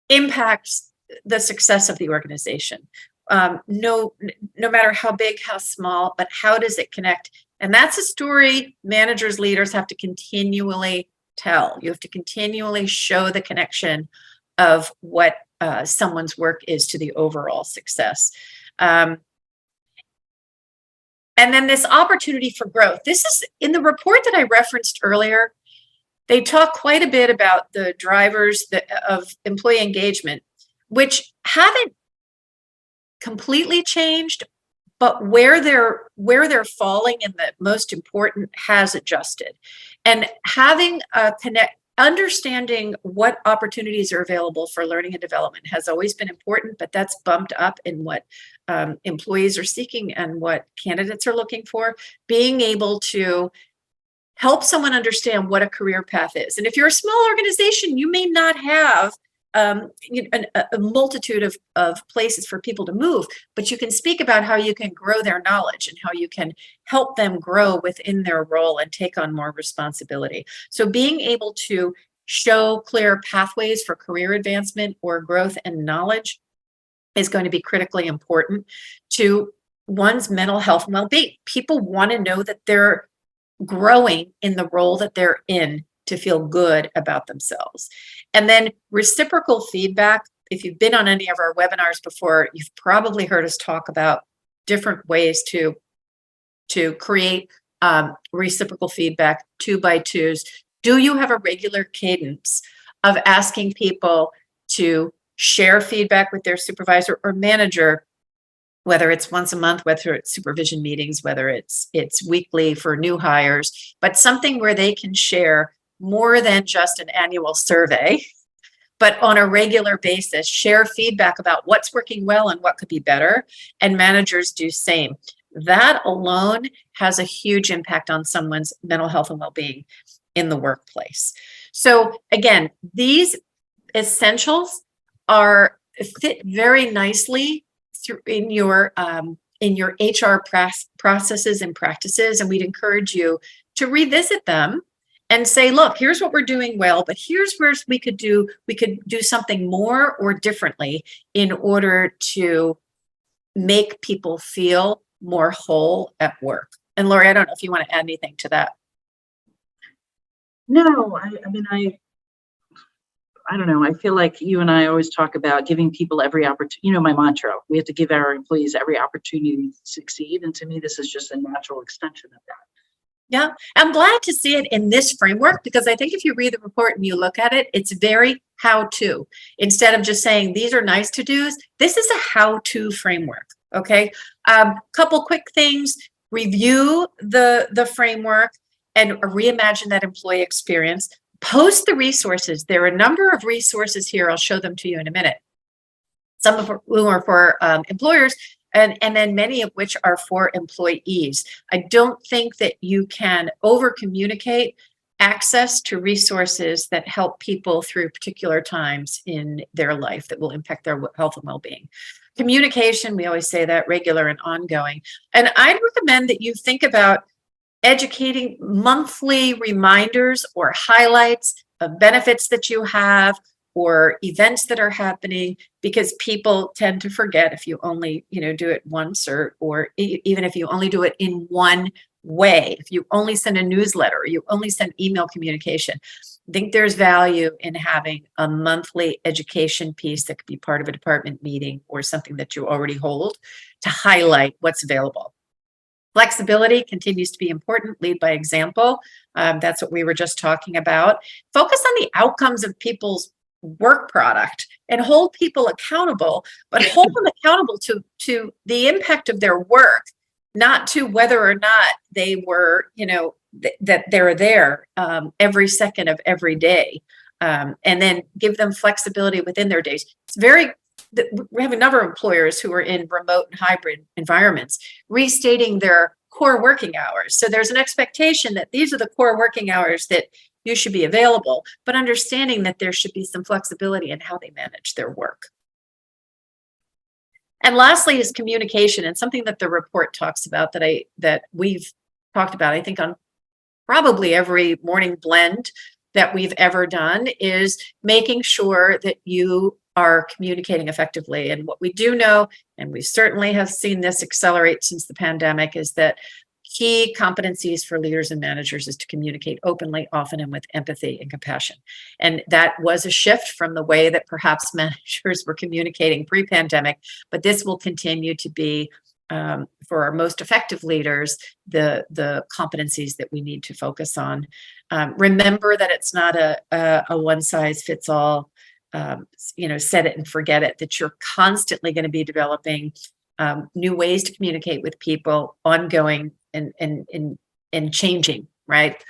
impacts the success of the organization. No matter how big, how small, but how does it connect? And that's a story managers, leaders have to continually tell. You have to continually show the connection of what someone's work is to the overall success. And then this opportunity for growth. This is in the report that I referenced earlier. They talk quite a bit about the drivers of employee engagement, which haven't completely changed, but where they're falling and the most important has adjusted. And having understanding what opportunities are available for learning and development has always been important, but that's bumped up in what employees are seeking and what candidates are looking for. Being able to help someone understand what a career path is. And if you're a small organization, you may not have a multitude of places for people to move, but you can speak about how you can grow their knowledge and how you can help them grow within their role and take on more responsibility. So being able to show clear pathways for career advancement or growth and knowledge is going to be critically important to one's mental health and well-being. People want to know that they're growing in the role that they're in to feel good about themselves. And then reciprocal feedback. If you've been on any of our webinars before, you've probably heard us talk about different ways to create reciprocal feedback, 2x2s. Do you have a regular cadence of asking people to share feedback with their supervisor or manager, whether it's once a month, whether it's supervision meetings, whether it's weekly for new hires, but something where they can share more than just an annual survey, but on a regular basis, share feedback about what's working well and what could be better, and managers do same. That alone has a huge impact on someone's mental health and well-being in the workplace. So again, these essentials fit very nicely in your HR processes and practices, and we'd encourage you to revisit them and say, look, here's what we're doing well, but here's where we could do something more or differently in order to make people feel more whole at work. And Lori, I don't know if you want to add anything to that. No, I don't know. I feel like you and I always talk about giving people every opportunity. My mantra, we have to give our employees every opportunity to succeed. And to me, this is just a natural extension of that. Yeah, I'm glad to see it in this framework because I think if you read the report and you look at it, it's very how-to. Instead of just saying these are nice to-dos, this is a how-to framework. Okay, couple quick things: review the framework and reimagine that employee experience. Post the resources. There are a number of resources here. I'll show them to you in a minute. Some of whom are for employers, and then many of which are for employees. I don't think that you can over communicate access to resources that help people through particular times in their life that will impact their health and well-being. Communication, we always say that, regular and ongoing. And I'd recommend that you think about educating monthly reminders or highlights of benefits that you have or events that are happening, because people tend to forget if you only do it once, or even if you only do it in one way. If you only send a newsletter or you only send email communication, I think there's value in having a monthly education piece that could be part of a department meeting or something that you already hold to highlight what's available. Flexibility continues to be important. Lead by example. That's what we were just talking about. Focus on the outcomes of people's work product and hold people accountable, but hold them accountable to the impact of their work, not to whether or not they were, that they're there every second of every day. And then give them flexibility within their days. We have a number of employers who are in remote and hybrid environments, restating their core working hours. So there's an expectation that these are the core working hours that you should be available, but understanding that there should be some flexibility in how they manage their work. And lastly is communication, and something that the report talks about that we've talked about, I think, on probably every morning blend that we've ever done, is making sure that you are communicating effectively. And what we do know, and we certainly have seen this accelerate since the pandemic, is that key competencies for leaders and managers is to communicate openly, often, and with empathy and compassion. And that was a shift from the way that perhaps managers were communicating pre-pandemic, but this will continue to be, for our most effective leaders, the competencies that we need to focus on. Remember that it's not a one-size-fits-all, set it and forget it, that you're constantly going to be developing new ways to communicate with people, ongoing and changing, right?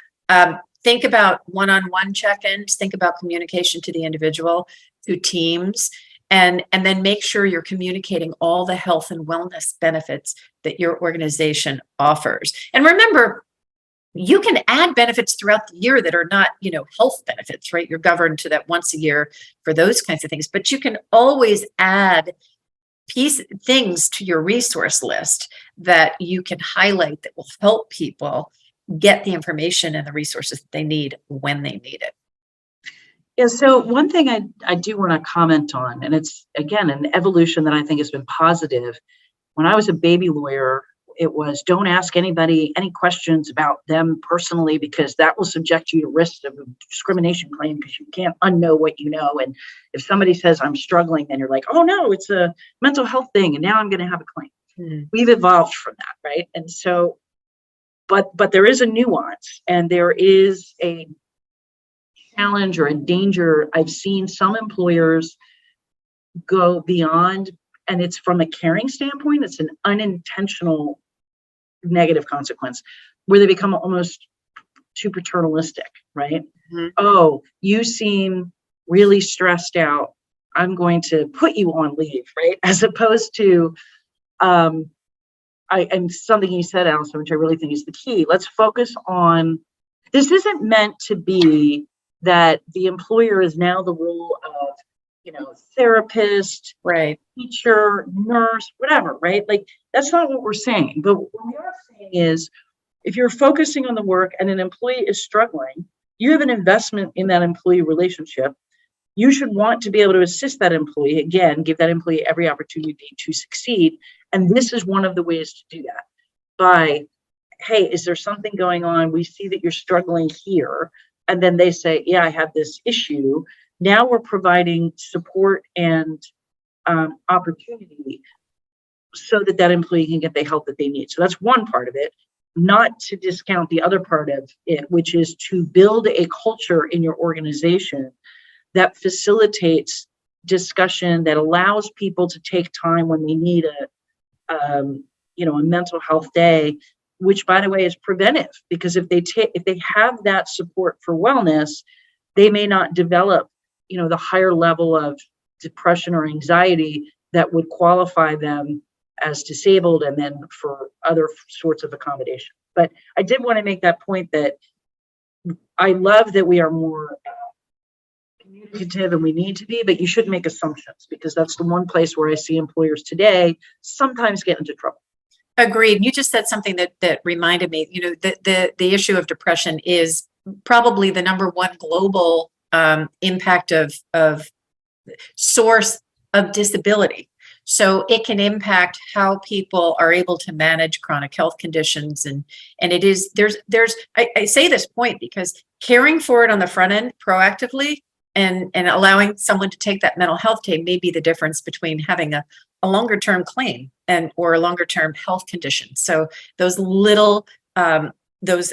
Think about one-on-one check-ins, think about communication to the individual, to teams, and then make sure you're communicating all the health and wellness benefits that your organization offers. And remember, you can add benefits throughout the year that are not, health benefits, right? You're governed to that once a year for those kinds of things, but you can always add things to your resource list that you can highlight that will help people get the information and the resources that they need when they need it. Yeah, so one thing I do want to comment on, and it's, again, an evolution that I think has been positive. When I was a baby lawyer, it was don't ask anybody any questions about them personally, because that will subject you to risk of a discrimination claim, because you can't unknow what you know. And if somebody says I'm struggling, then you're like, oh no, it's a mental health thing, and now I'm going to have a claim. We've evolved from that, right? And so, but there is a nuance, and there is a challenge or a danger. I've seen some employers go beyond, and it's from a caring standpoint, it's an unintentional negative consequence, where they become almost too paternalistic, right? Mm-hmm. Oh, you seem really stressed out, I'm going to put you on leave, right? As opposed to, and something you said, Allison, which I really think is the key. Let's focus on, this isn't meant to be that the employer is now the role of, therapist, right, teacher, nurse, whatever, right? Like, that's not what we're saying. But what we are saying is, if you're focusing on the work and an employee is struggling, you have an investment in that employee relationship. You should want to be able to assist that employee, again, give that employee every opportunity to succeed. And this is one of the ways to do that. By, hey, is there something going on? We see that you're struggling here. And then they say, yeah, I have this issue. Now we're providing support and opportunity so that employee can get the help that they need. So that's one part of it. not to discount the other part of it, which is to build a culture in your organization that facilitates discussion, that allows people to take time when they need a mental health day, which, by the way, is preventive, because if they have that support for wellness, they may not develop, the higher level of depression or anxiety that would qualify them as disabled and then for other sorts of accommodation. But I did want to make that point that I love that we are more communicative and we need to be, but you shouldn't make assumptions, because that's the one place where I see employers today sometimes get into trouble. Agreed. You just said something that reminded me, the issue of depression is probably the number one global impact of source of disability. So it can impact how people are able to manage chronic health conditions. And it is, I say this point because caring for it on the front end proactively and allowing someone to take that mental health day may be the difference between having a longer term claim or a longer term health condition. So those little those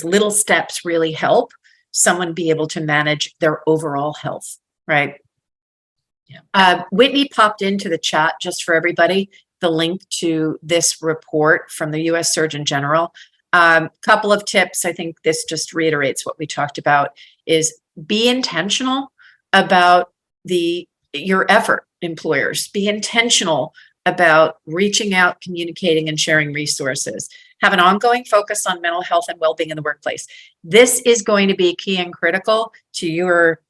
little steps really help someone be able to manage their overall health, right? Yeah. Whitney popped into the chat, just for everybody, the link to this report from the U.S. Surgeon General. Couple of tips. I think this just reiterates what we talked about: is be intentional about your effort, employers. Be intentional about reaching out, communicating, and sharing resources. Have an ongoing focus on mental health and well-being in the workplace. This is going to be key and critical to your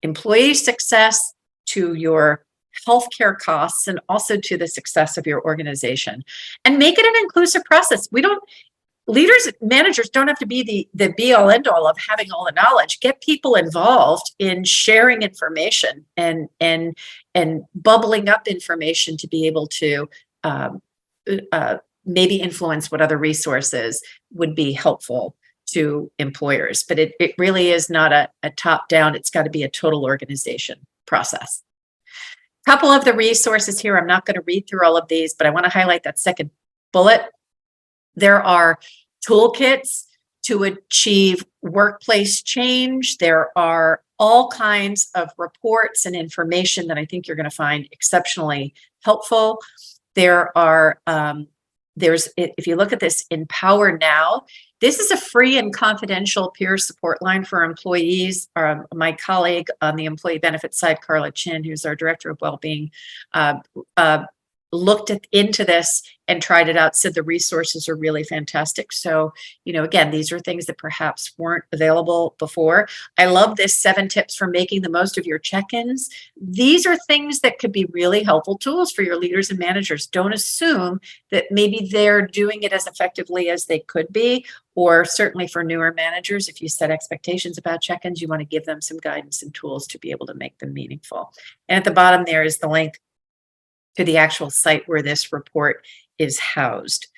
employee success, to your healthcare costs, and also to the success of your organization. And make it an inclusive process. Leaders, managers don't have to be the be all end all of having all the knowledge. Get people involved in sharing information and bubbling up information to be able to maybe influence what other resources would be helpful to employers. But it really is not a top down. It's got to be a total organization process. A couple of the resources here, I'm not going to read through all of these, but I want to highlight that second bullet. There are toolkits to achieve workplace change. There are all kinds of reports and information that I think you're going to find exceptionally helpful. There are, if you look at this Empower Now, this is a free and confidential peer support line for employees. My colleague on the employee benefits side, Carla Chin, who's our director of wellbeing, looked into this and tried it out, said the resources are really fantastic. So, again, these are things that perhaps weren't available before. I love this 7 tips for making the most of your check-ins. These are things that could be really helpful tools for your leaders and managers. Don't assume that maybe they're doing it as effectively as they could be, or certainly for newer managers, if you set expectations about check-ins, you want to give them some guidance and tools to be able to make them meaningful. And at the bottom there is the link to the actual site where this report is housed.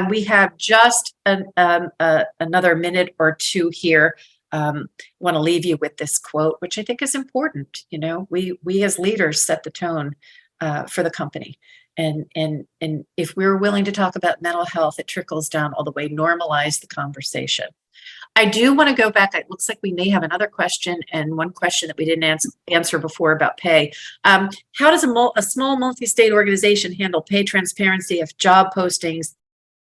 We have just another minute or two here. Want to leave you with this quote, which I think is important. We as leaders set the tone for the company. And if we're willing to talk about mental health, it trickles down all the way. Normalize the conversation. I do want to go back. It looks like we may have another question, and one question that we didn't answer before about pay. How does a small multi-state organization handle pay transparency if job postings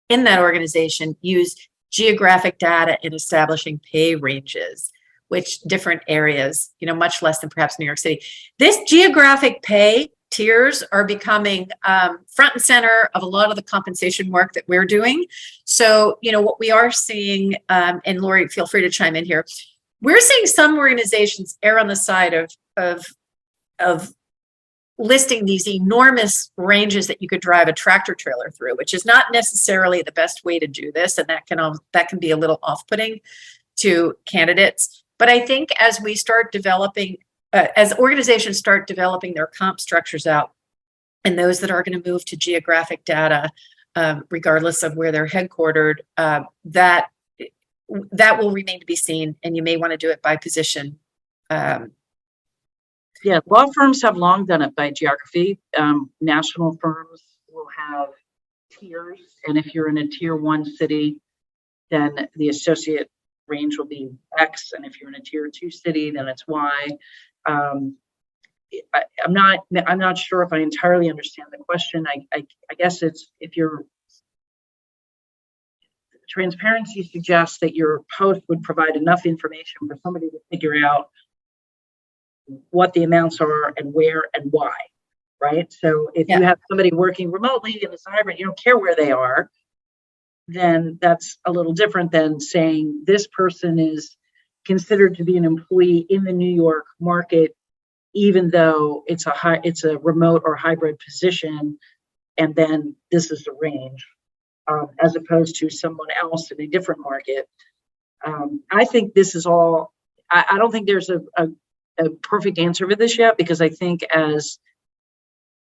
in that organization use geographic data in establishing pay ranges, which different areas, much less than perhaps New York City? This geographic pay tiers are becoming front and center of a lot of the compensation work that we're doing. So, what we are seeing, and Lori, feel free to chime in here. We're seeing some organizations err on the side of listing these enormous ranges that you could drive a tractor trailer through, which is not necessarily the best way to do this, and that can be a little off-putting to candidates. But I think as we start developing as organizations start developing their comp structures out, and those that are going to move to geographic data, regardless of where they're headquartered, that will remain to be seen, and you may want to do it by position. Yeah, law firms have long done it by geography. National firms will have tiers. And if you're in a tier 1 city, then the associate range will be X. And if you're in a tier 2 city, then it's Y. I'm not sure if I entirely understand the question. I guess it's, if your transparency suggests that your post would provide enough information for somebody to figure out what the amounts are and where and why, right? So if you have somebody working remotely in this hybrid, you don't care where they are, then that's a little different than saying this person is considered to be an employee in the New York market, even though it's a remote or hybrid position, and then this is the range, as opposed to someone else in a different market. I think this is all. I don't think there's a perfect answer for this yet, because I think as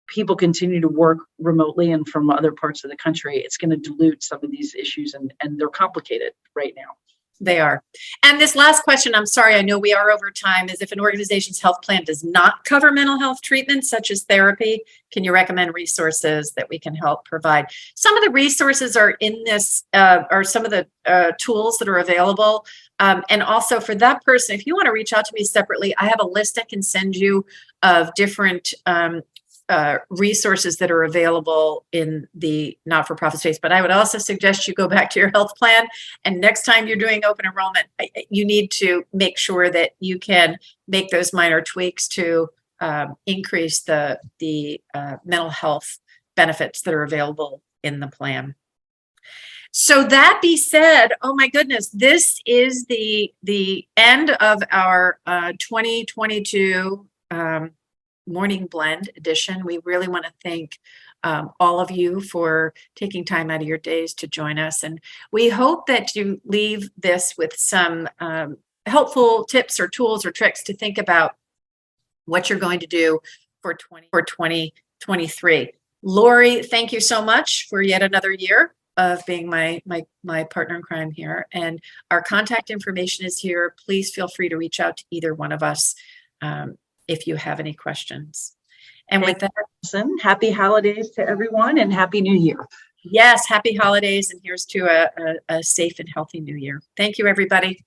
people continue to work remotely and from other parts of the country, it's going to dilute some of these issues, and they're complicated right now. They are. And this last question, I'm sorry, I know we are over time, is if an organization's health plan does not cover mental health treatments such as therapy, can you recommend resources that we can help provide? Some of the resources are in this, are some of the tools that are available. And also for that person, if you want to reach out to me separately, I have a list I can send you of different resources that are available in the not-for-profit space. But I would also suggest you go back to your health plan, and next time you're doing open enrollment, you need to make sure that you can make those minor tweaks to increase the mental health benefits that are available in the plan. So that be said, oh my goodness, this is the end of our 2022 Morning Blend edition. We really want to thank all of you for taking time out of your days to join us. And we hope that you leave this with some helpful tips or tools or tricks to think about what you're going to do for 2023. Lori, thank you so much for yet another year of being my partner in crime here. And our contact information is here. Please feel free to reach out to either one of us if you have any questions. And with that, happy holidays to everyone and happy new year. Yes, happy holidays, and here's to a safe and healthy new year. Thank you, everybody.